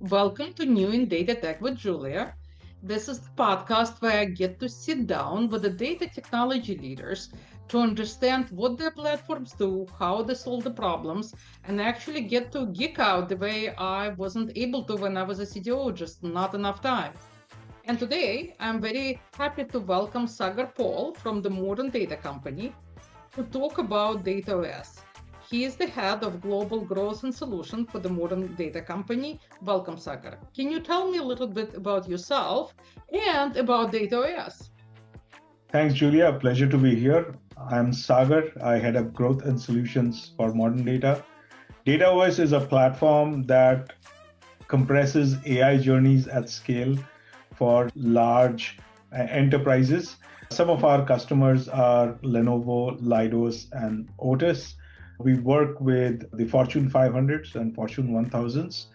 Welcome to New in Data Tech with Julia. This is the podcast where I get to sit down with the data technology leaders to understand what their platforms do, how they solve the problems, and actually get to geek out the way I wasn't able to when I was a CTO, just not enough time. And today, I'm very happy to welcome Sagar Paul from the Modern Data Company to talk about DataOS. He is the head of global growth and solution for the Modern Data Company. Welcome, Sagar. Can you tell me a little bit about yourself and about DataOS? Thanks, Julia. Pleasure to be here. I'm Sagar. I head up growth and solutions for Modern Data. DataOS is a platform that compresses AI journeys at scale for large enterprises. Some of our customers are Lenovo, Leidos, and Otis. We work with the Fortune 500s and Fortune 1000s.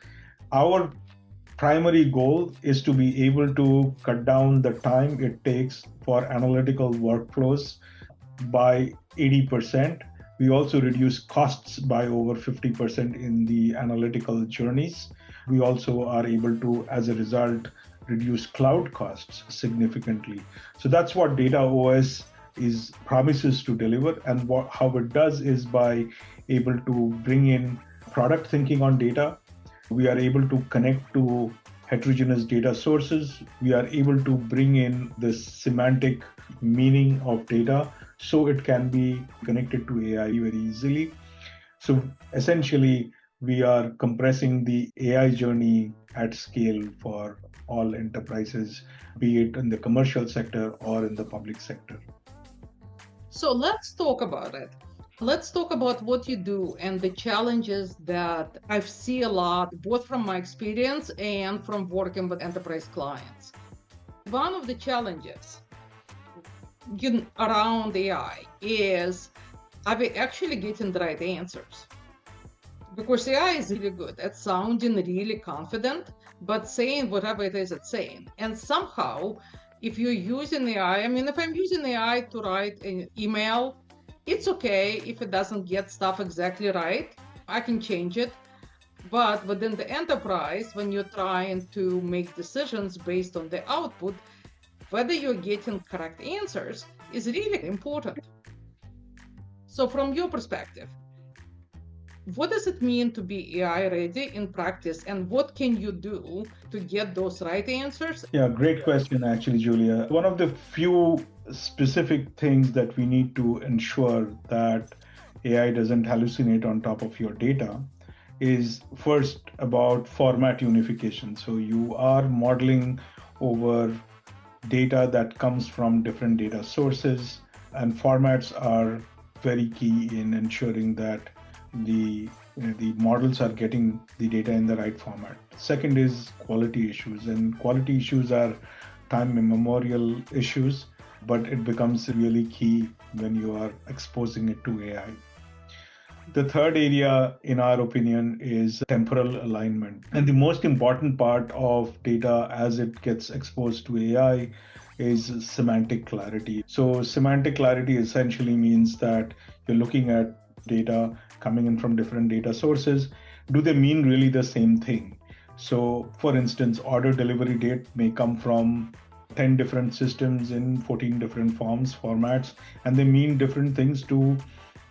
Our primary goal is to be able to cut down the time it takes for analytical workflows by 80%. We also reduce costs by over 50% in the analytical journeys. We also are able to, as a result, reduce cloud costs significantly. So that's what DataOS promises to deliver, and how it does is by able to bring in product thinking on data. We are able to connect to heterogeneous data sources. We are able to bring in the semantic meaning of data so it can be connected to AI very easily. So essentially, we are compressing the AI journey at scale for all enterprises, be it in the commercial sector or in the public sector. So let's talk about it. Let's talk about what you do and the challenges that I see a lot, both from my experience and from working with enterprise clients. One of the challenges around AI is, are we actually getting the right answers? Because AI is really good at sounding really confident, but saying whatever it is it's saying. And somehow, if you're using AI, if I'm using AI to write an email, it's okay if it doesn't get stuff exactly right. I can change it. But within the enterprise, when you're trying to make decisions based on the output, whether you're getting correct answers is really important. So from your perspective, what does it mean to be AI ready in practice, and what can you do to get those right answers? Yeah, great question, actually, Julia. One of the few specific things that we need to ensure that AI doesn't hallucinate on top of your data is first about format unification. So you are modeling over data that comes from different data sources, and formats are very key in ensuring that the models are getting the data in the right format. Second is quality issues, and quality issues are time immemorial issues, but it becomes really key when you are exposing it to AI. The third area, in our opinion, is temporal alignment. And the most important part of data as it gets exposed to AI is semantic clarity. So semantic clarity essentially means that you're looking at data coming in from different data sources. Do they mean really the same thing? So for instance, order delivery date may come from 10 different systems in 14 different formats, and they mean different things to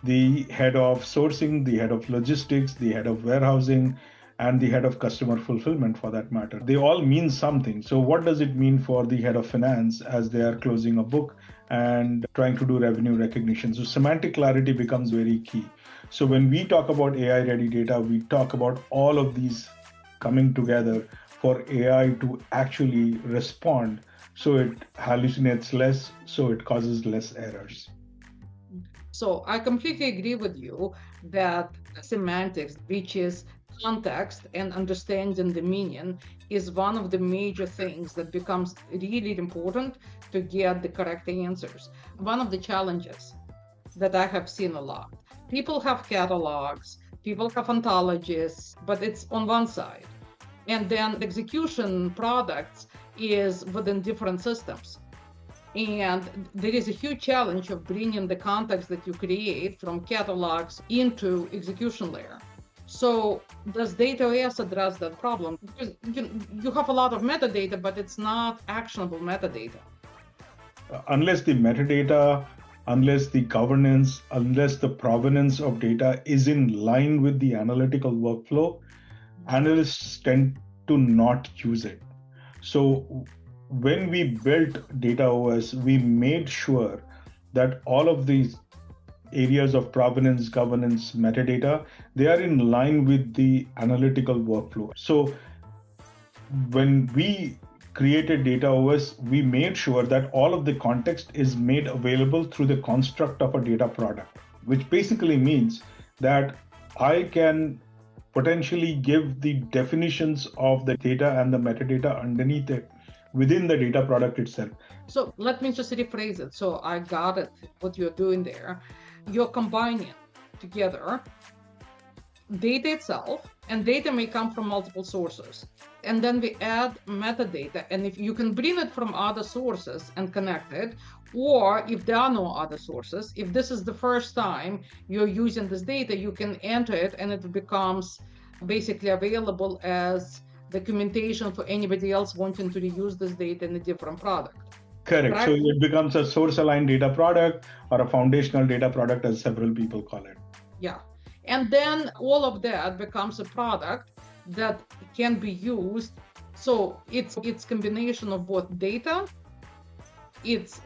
the head of sourcing, the head of logistics, the head of warehousing, and the head of customer fulfillment for that matter. They all mean something. So what does it mean for the head of finance as they are closing a book and trying to do revenue recognition? So semantic clarity becomes very key. So when we talk about AI ready data, we talk about all of these coming together for AI to actually respond so it hallucinates less, so it causes less errors. So I completely agree with you that semantics, which is context and understanding the meaning, is one of the major things that becomes really important to get the correct answers. One of the challenges that I have seen a lot, people have catalogs, people have ontologies, but it's on one side. And then the execution products is within different systems. And there is a huge challenge of bringing the context that you create from catalogs into execution layer. So does DataOS address that problem? Because you have a lot of metadata, but it's not actionable metadata. Unless the metadata, unless the governance, unless the provenance of data is in line with the analytical workflow, analysts tend to not use it. So when we built DataOS, we made sure that all of these areas of provenance, governance, metadata, they are in line with the analytical workflow. So when we created DataOS, we made sure that all of the context is made available through the construct of a data product, which basically means that I can potentially give the definitions of the data and the metadata underneath it within the data product itself. So let me just rephrase it. So I got it, what you're doing there. You're combining together data itself, and data may come from multiple sources. And then we add metadata, and if you can bring it from other sources and connect it, or if there are no other sources, if this is the first time you're using this data, you can enter it and it becomes basically available as documentation for anybody else wanting to reuse this data in a different product. Correct. Right? So it becomes a source aligned data product or a foundational data product, as several people call it. Yeah. And then all of that becomes a product that can be used. So it's combination of both data, it's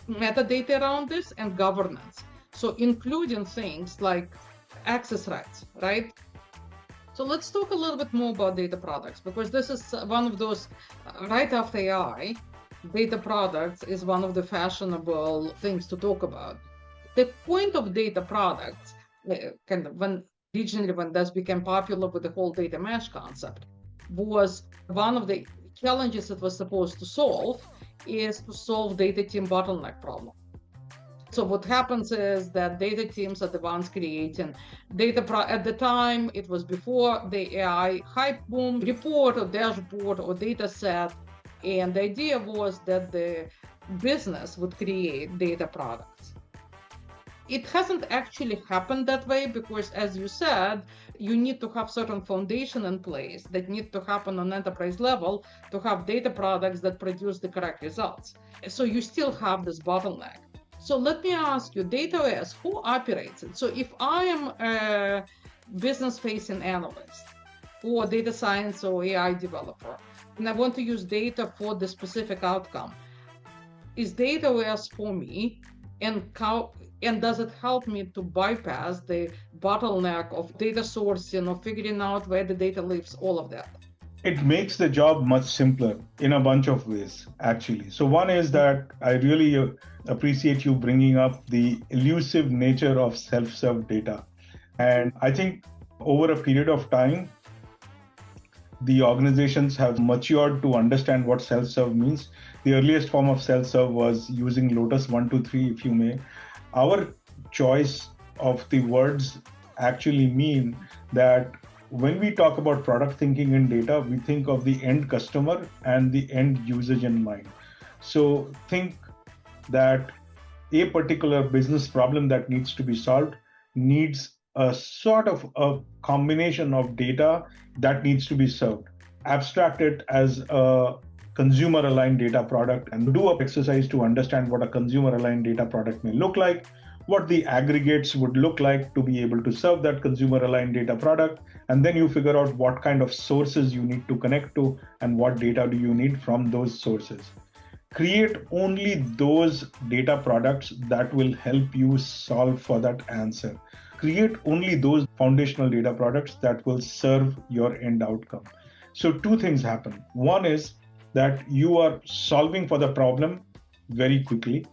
metadata around this, and governance. So including things like access rights, right? So let's talk a little bit more about data products, because this is one of those, right after AI, data products is one of the fashionable things to talk about. The point of data products, kind of when this became popular with the whole data mesh concept, was one of the challenges it was supposed to solve is to solve data team bottleneck problem. So what happens is that data teams are the ones creating data. At the time, it was before the AI hype boom, report or dashboard or data set. And the idea was that the business would create data products. It hasn't actually happened that way because, as you said, you need to have certain foundation in place that need to happen on enterprise level to have data products that produce the correct results. So you still have this bottleneck. So let me ask you, DataOS, who operates it? So if I am a business-facing analyst or data science or AI developer, and I want to use data for the specific outcome, is DataOS for me? And does it help me to bypass the bottleneck of data sourcing or figuring out where the data lives, all of that? It makes the job much simpler in a bunch of ways, actually. So one is that I really appreciate you bringing up the elusive nature of self-serve data. And I think over a period of time, the organizations have matured to understand what self-serve means. The earliest form of self-serve was using Lotus 1, 2, 3, if you may. Our choice of the words actually mean that when we talk about product thinking in data, we think of the end customer and the end usage in mind. So think that a particular business problem that needs to be solved needs a sort of a combination of data that needs to be served. Abstract it as a consumer aligned data product and do an exercise to understand what a consumer aligned data product may look like, what the aggregates would look like to be able to serve that consumer aligned data product. And then you figure out what kind of sources you need to connect to and what data do you need from those sources. Create only those data products that will help you solve for that answer. Create only those foundational data products that will serve your end outcome. So two things happen. One is that you are solving for the problem very quickly.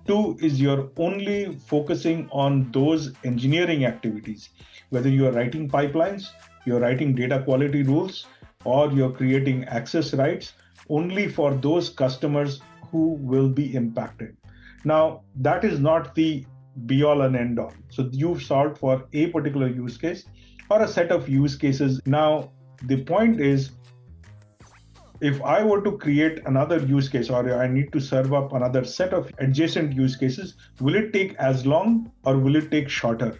Two is you're only focusing on those engineering activities, whether you're writing pipelines, you're writing data quality rules, or you're creating access rights only for those customers who will be impacted. Now, that is not the be all and end all. So you've solved for a particular use case or a set of use cases. Now, the point is, if I were to create another use case or I need to serve up another set of adjacent use cases, will it take as long or will it take shorter?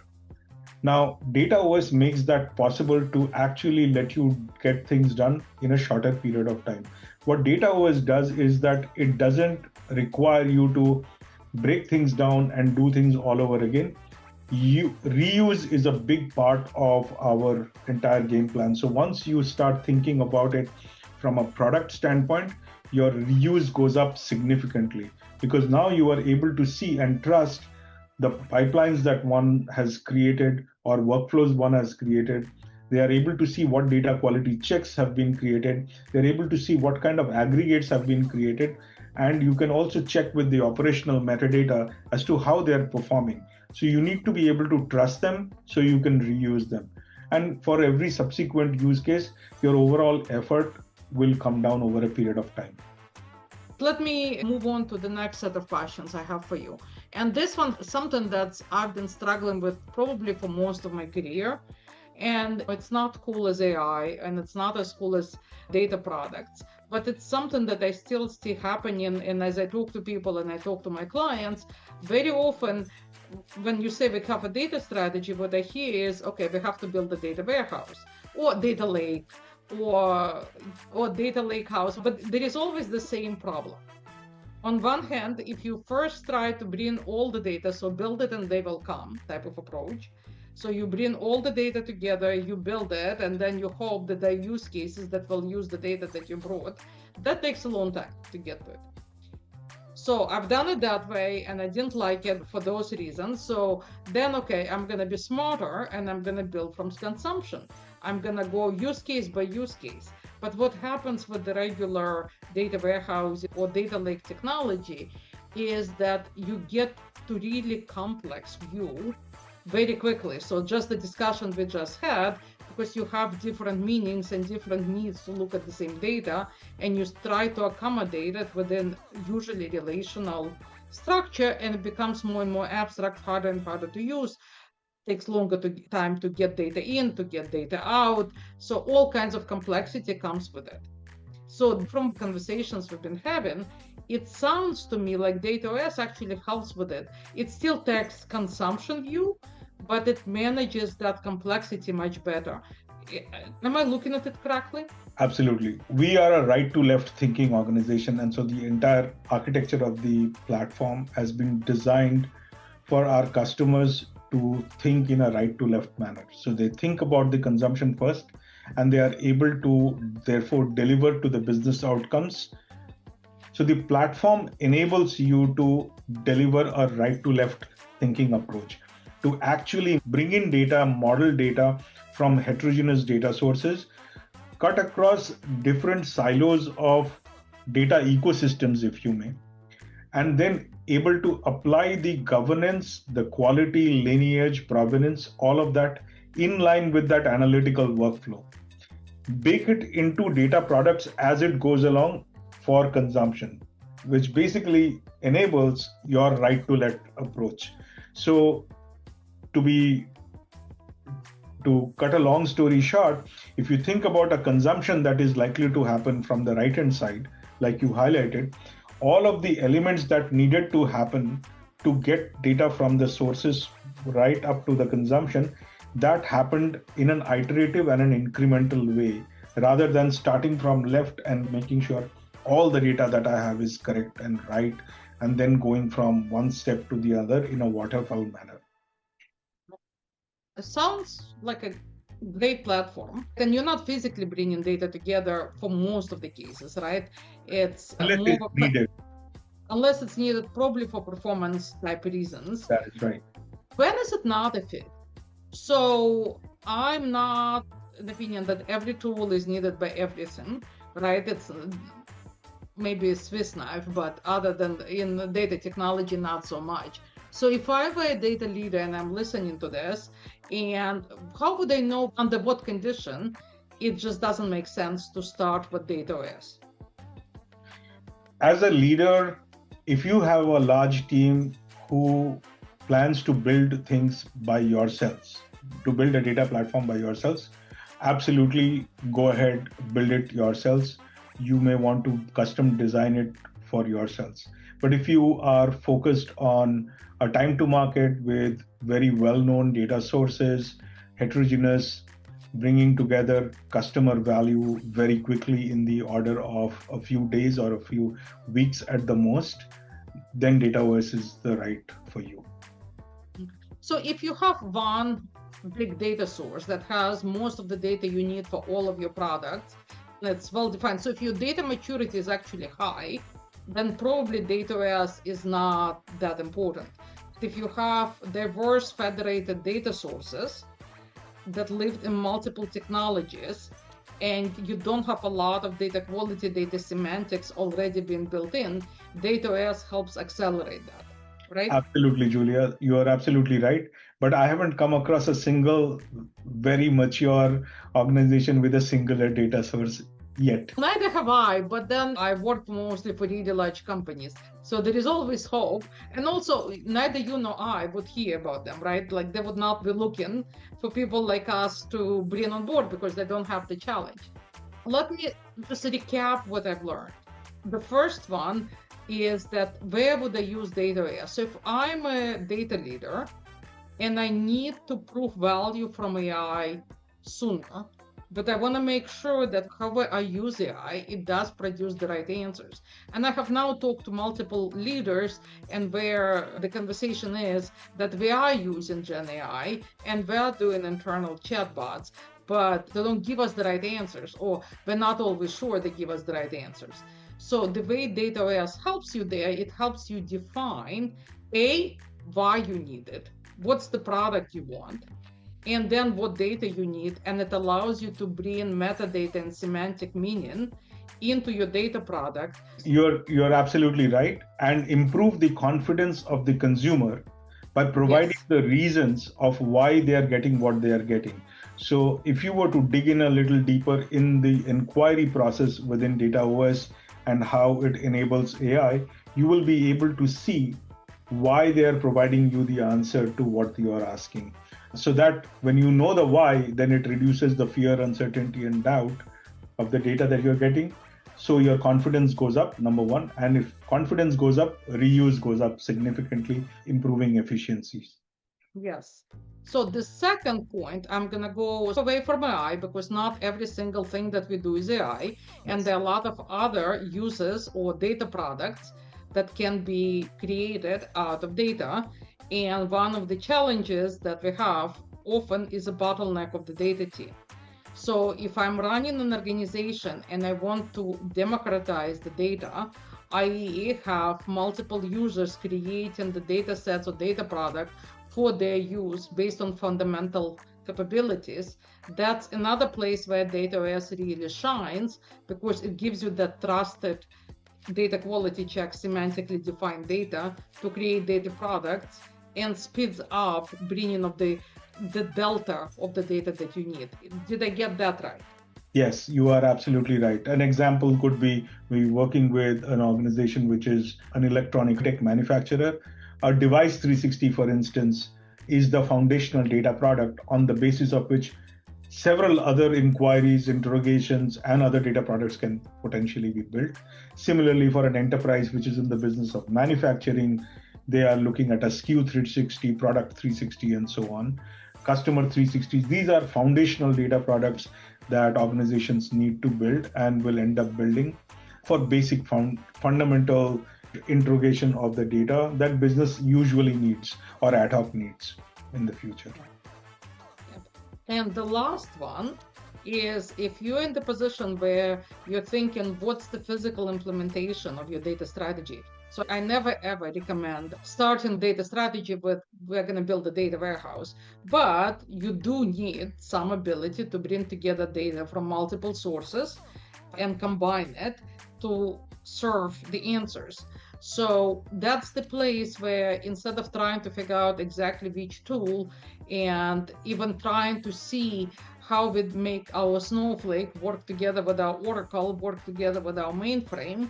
Now, DataOS makes that possible to actually let you get things done in a shorter period of time. What DataOS does is that it doesn't require you to break things down and do things all over again. Reuse is a big part of our entire game plan. So once you start thinking about it from a product standpoint, your reuse goes up significantly because now you are able to see and trust the pipelines that one has created or workflows one has created. They are able to see what data quality checks have been created. They're able to see what kind of aggregates have been created. And you can also check with the operational metadata as to how they're performing. So you need to be able to trust them so you can reuse them. And for every subsequent use case, your overall effort will come down over a period of time. Let me move on to the next set of questions I have for you. And this one is something that I've been struggling with probably for most of my career. And it's not cool as AI, and it's not as cool as data products, but it's something that I still see happening. And as I talk to people and I talk to my clients, very often when you say we have a data strategy, what I hear is, okay, we have to build a data warehouse or data lake or data lake house, but there is always the same problem. On one hand, if you first try to bring all the data, so build it and they will come type of approach. So you bring all the data together, you build it, and then you hope that there are use cases that will use the data that you brought. That takes a long time to get to it. So I've done it that way and I didn't like it for those reasons. So then, okay, I'm going to be smarter and I'm going to build from consumption. I'm going to go use case by use case. But what happens with the regular data warehouse or data lake technology is that you get to really complex view very quickly. So just the discussion we just had, because you have different meanings and different needs to look at the same data, and you try to accommodate it within usually relational structure, and it becomes more and more abstract, harder and harder to use. Takes longer time to get data in, to get data out. So all kinds of complexity comes with it. So from conversations we've been having, it sounds to me like DataOS actually helps with it. It still takes consumption view, but it manages that complexity much better. Am I looking at it correctly? Absolutely. We are a right to left thinking organization. And so the entire architecture of the platform has been designed for our customers to think in a right to left manner. So they think about the consumption first, and they are able to therefore deliver to the business outcomes. So the platform enables you to deliver a right to left thinking approach, to actually bring in data, model data from heterogeneous data sources, cut across different silos of data ecosystems, if you may, and then able to apply the governance, the quality, lineage, provenance, all of that in line with that analytical workflow. Bake it into data products as it goes along for consumption, which basically enables your right to left approach. So to cut a long story short, if you think about a consumption that is likely to happen from the right hand side, like you highlighted, all of the elements that needed to happen to get data from the sources right up to the consumption, that happened in an iterative and an incremental way, rather than starting from left and making sure all the data that I have is correct and right, and then going from one step to the other in a waterfall manner. It sounds like a great platform, and you're not physically bringing data together for most of the cases, right? It's unless it's needed. Unless it's needed, probably for performance type reasons. That is right. When is it not a fit? So I'm not in the opinion that every tool is needed by everything, right? It's maybe a Swiss knife, but other than in data technology, not so much. So if I were a data leader and I'm listening to this, and how would I know under what condition it just doesn't make sense to start with DataOS? As a leader, if you have a large team who plans to build things by yourselves, to build a data platform by yourselves, absolutely go ahead, build it yourselves. You may want to custom design it for yourselves. But if you are focused on a time to market with very well-known data sources, heterogeneous, bringing together customer value very quickly in the order of a few days or a few weeks at the most, then DataOS is the right for you. So if you have one big data source that has most of the data you need for all of your products, that's well defined. So if your data maturity is actually high, then probably DataOS is not that important. If you have diverse federated data sources that live in multiple technologies, and you don't have a lot of data quality, data semantics already been built in, DataOS helps accelerate that, right? Absolutely, Julia. You are absolutely right. But I haven't come across a single very mature organization with a singular data source yet. Neither have I, but then I worked mostly for really large companies. So there is always hope. And also, neither you nor I would hear about them, right? Like they would not be looking for people like us to bring on board because they don't have the challenge. Let me just recap what I've learned. The first one is that where would I use DataOS? So if I'm a data leader and I need to prove value from AI sooner, but I want to make sure that however I use AI, it does produce the right answers. And I have now talked to multiple leaders, and where the conversation is that we are using GenAI and we're doing internal chatbots, but they don't give us the right answers, or we're not always sure they give us the right answers. So the way DataOS helps you there, it helps you define why you need it, what's the product you want, and then what data you need, and it allows you to bring metadata and semantic meaning into your data product. You're absolutely right, and improve the confidence of the consumer by providing the reasons of why they are getting what they are getting. So if you were to dig in a little deeper in the inquiry process within DataOS and how it enables AI, you will be able to see why they are providing you the answer to what you are asking. So that when you know the why, then it reduces the fear, uncertainty, and doubt of the data that you're getting. So your confidence goes up, number one. And if confidence goes up, reuse goes up significantly, improving efficiencies. Yes. So the second point, I'm going to go away from AI because not every single thing that we do is AI. And there are a lot of other uses or data products that can be created out of data. And one of the challenges that we have often is a bottleneck of the data team. So if I'm running an organization and I want to democratize the data, i.e. have multiple users creating the data sets or data product for their use based on fundamental capabilities, that's another place where DataOS really shines because it gives you that trusted data quality check, semantically defined data to create data products and speeds up bringing of the delta of the data that you need. Did I get that right? Yes, you are absolutely right. An example could be we working with an organization which is an electronic tech manufacturer. A device 360, for instance, is the foundational data product on the basis of which several other inquiries, interrogations, and other data products can potentially be built. Similarly, for an enterprise which is in the business of manufacturing, they are looking at a SKU 360, product 360, and so on. Customer 360, these are foundational data products that organizations need to build and will end up building for basic fundamental interrogation of the data that business usually needs or ad hoc needs in the future. And the last one is if you're in the position where you're thinking, what's the physical implementation of your data strategy? So I never ever recommend starting data strategy with we're going to build a data warehouse, but you do need some ability to bring together data from multiple sources and combine it to serve the answers. So that's the place where instead of trying to figure out exactly which tool and even trying to see how we make our Snowflake work together with our Oracle, work together with our mainframe,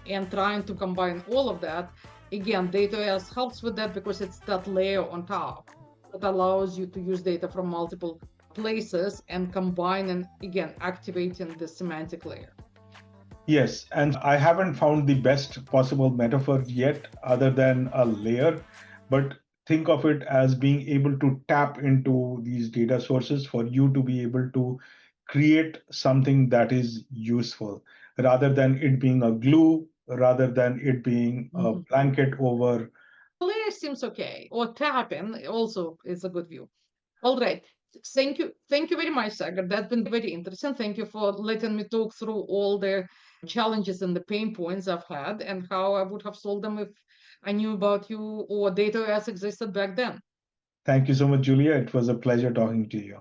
and trying to combine all of that, again, DataOS helps with that because it's that layer on top that allows you to use data from multiple places and combine and, again, activating the semantic layer. Yes, and I haven't found the best possible metaphor yet, other than a layer, but think of it as being able to tap into these data sources for you to be able to create something that is useful, rather than it being a glue, rather than it being a blanket over. Layer seems okay, or tapping also is a good view. All right. Thank you. Thank you very much, Sagar. That's been very interesting. Thank you for letting me talk through all the challenges and the pain points I've had and how I would have solved them if I knew about you or DataOS existed back then. Thank you so much, Julia. It was a pleasure talking to you.